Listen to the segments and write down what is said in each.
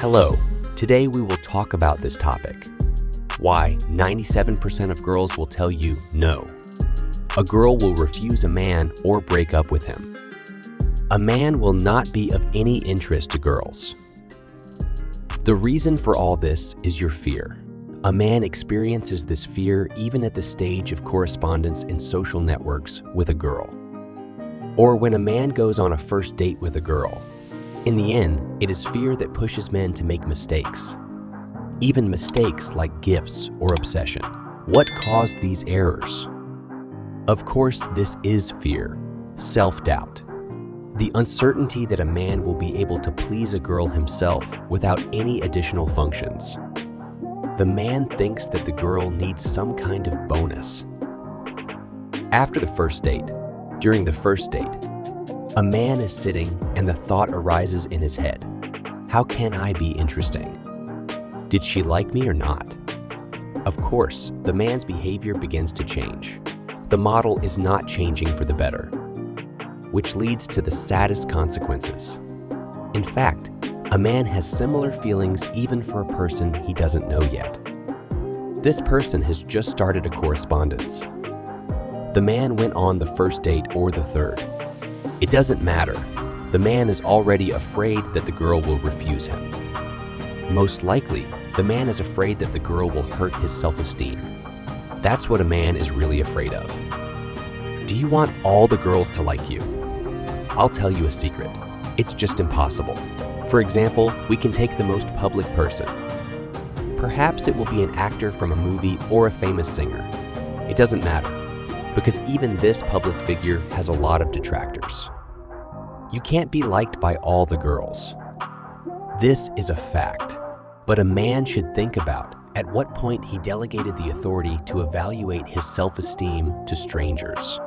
Hello, today we will talk about this topic. Why 97% of girls will tell you no. A girl will refuse a man or break up with him. A man will not be of any interest to girls. The reason for all this is your fear. A man experiences this fear even at the stage of correspondence in social networks with a girl. Or when a man goes on a first date with a girl. In the end, it is fear that pushes men to make mistakes. Even mistakes like gifts or obsession. What caused these errors? Of course, this is fear, self-doubt. The uncertainty that a man will be able to please a girl himself without any additional functions. The man thinks that the girl needs some kind of bonus. After the first date, during the first date, a man is sitting and the thought arises in his head. How can I be interesting? Did she like me or not? Of course, the man's behavior begins to change. The model is not changing for the better, which leads to the saddest consequences. In fact, a man has similar feelings even for a person he doesn't know yet. This person has just started a correspondence. The man went on the first date or the third. It doesn't matter. The man is already afraid that the girl will refuse him. Most likely, the man is afraid that the girl will hurt his self-esteem. That's what a man is really afraid of. Do you want all the girls to like you? I'll tell you a secret. It's just impossible. For example, we can take the most public person. Perhaps it will be an actor from a movie or a famous singer. It doesn't matter, because even this public figure has a lot of detractors. You can't be liked by all the girls. This is a fact, but a man should think about at what point he delegated the authority to evaluate his self-esteem to strangers.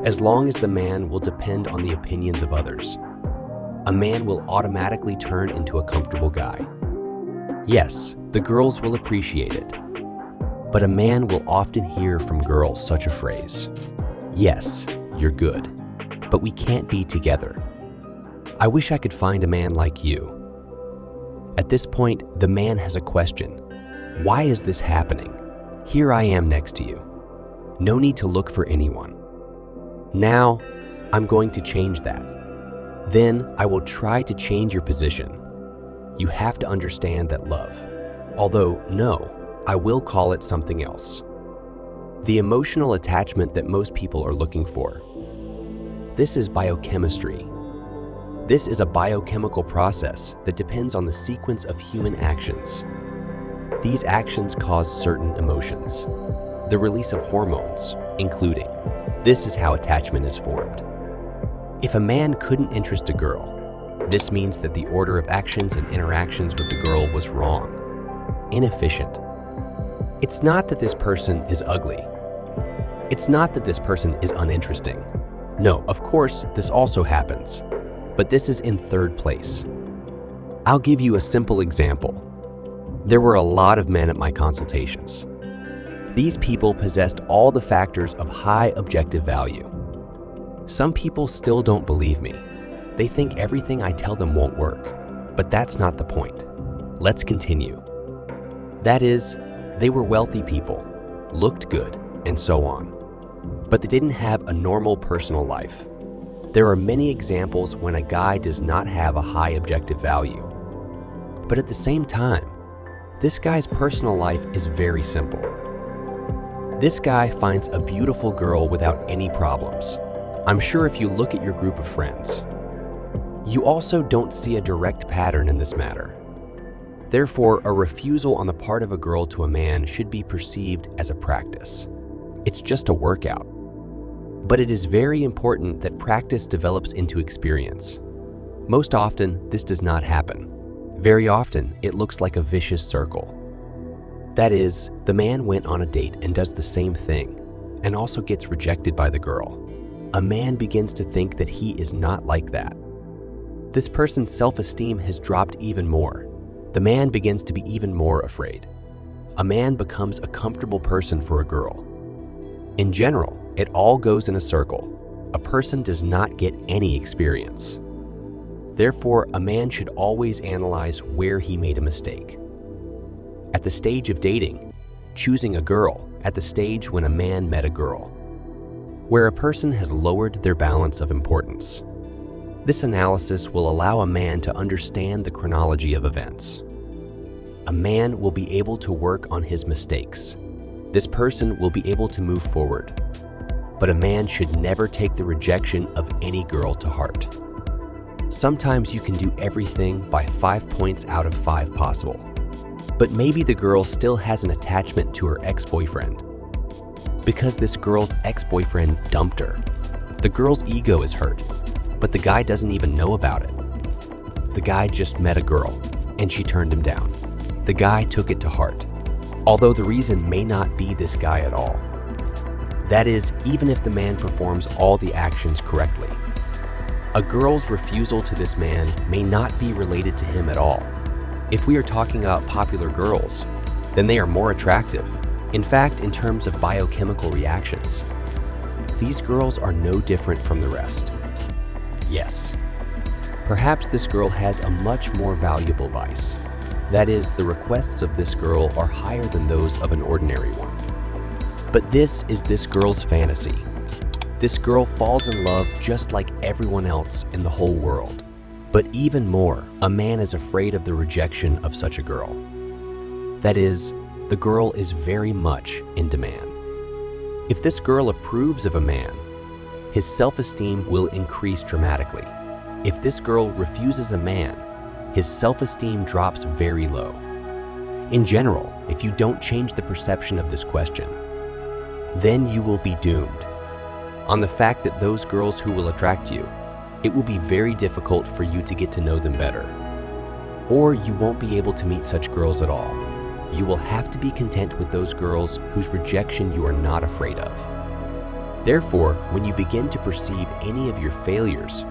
As long as the man will depend on the opinions of others, a man will automatically turn into a comfortable guy. Yes, the girls will appreciate it, but a man will often hear from girls such a phrase. Yes, you're good, but we can't be together. I wish I could find a man like you. At this point, the man has a question. Why is this happening? Here I am next to you. No need to look for anyone. Now, I'm going to change that. Then I will try to change your position. You have to understand that love. Although, no, I will call it something else. The emotional attachment that most people are looking for. This is biochemistry. This is a biochemical process that depends on the sequence of human actions. These actions cause certain emotions. The release of hormones, including. This is how attachment is formed. If a man couldn't interest a girl, this means that the order of actions and interactions with the girl was wrong, inefficient. It's not that this person is ugly. It's not that this person is uninteresting. No, of course, this also happens, but this is in third place. I'll give you a simple example. There were a lot of men at my consultations. These people possessed all the factors of high objective value. Some people still don't believe me. They think everything I tell them won't work, but that's not the point. Let's continue. That is, they were wealthy people, looked good, and so on. But they didn't have a normal personal life. There are many examples when a guy does not have a high objective value. But at the same time, this guy's personal life is very simple. This guy finds a beautiful girl without any problems. I'm sure if you look at your group of friends. You also don't see a direct pattern in this matter. Therefore, a refusal on the part of a girl to a man should be perceived as a practice. It's just a workout. But it is very important that practice develops into experience. Most often, this does not happen. Very often, it looks like a vicious circle. That is, the man went on a date and does the same thing, and also gets rejected by the girl. A man begins to think that he is not like that. This person's self-esteem has dropped even more. The man begins to be even more afraid. A man becomes a comfortable person for a girl. In general, it all goes in a circle. A person does not get any experience. Therefore, a man should always analyze where he made a mistake. At the stage of dating, choosing a girl at the stage when a man met a girl, where a person has lowered their balance of importance. This analysis will allow a man to understand the chronology of events. A man will be able to work on his mistakes. This person will be able to move forward. But a man should never take the rejection of any girl to heart. Sometimes you can do everything by 5 points out of 5 possible. But maybe the girl still has an attachment to her ex-boyfriend. Because this girl's ex-boyfriend dumped her. The girl's ego is hurt, but the guy doesn't even know about it. The guy just met a girl, and she turned him down. The guy took it to heart, although the reason may not be this guy at all. That is, even if the man performs all the actions correctly. A girl's refusal to this man may not be related to him at all. If we are talking about popular girls, then they are more attractive. In fact, in terms of biochemical reactions, these girls are no different from the rest. Yes, perhaps this girl has a much more valuable vice. That is, the requests of this girl are higher than those of an ordinary one. But this is this girl's fantasy. This girl falls in love just like everyone else in the whole world. But even more, a man is afraid of the rejection of such a girl. That is, the girl is very much in demand. If this girl approves of a man, his self-esteem will increase dramatically. If this girl refuses a man, his self-esteem drops very low. In general, if you don't change the perception of this question, then you will be doomed. On the fact that those girls who will attract you, it will be very difficult for you to get to know them better. Or you won't be able to meet such girls at all. You will have to be content with those girls whose rejection you are not afraid of. Therefore, when you begin to perceive any of your failures,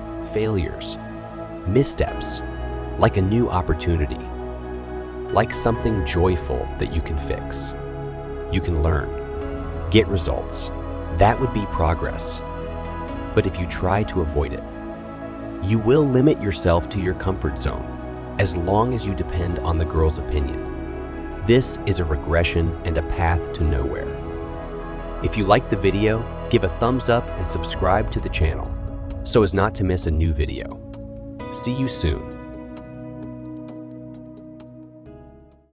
missteps, like a new opportunity, like something joyful that you can fix, you can learn, get results, that would be progress. But if you try to avoid it, you will limit yourself to your comfort zone as long as you depend on the girl's opinion. This is a regression and a path to nowhere. If you liked the video, give a thumbs up and subscribe to the channel so as not to miss a new video. See you soon.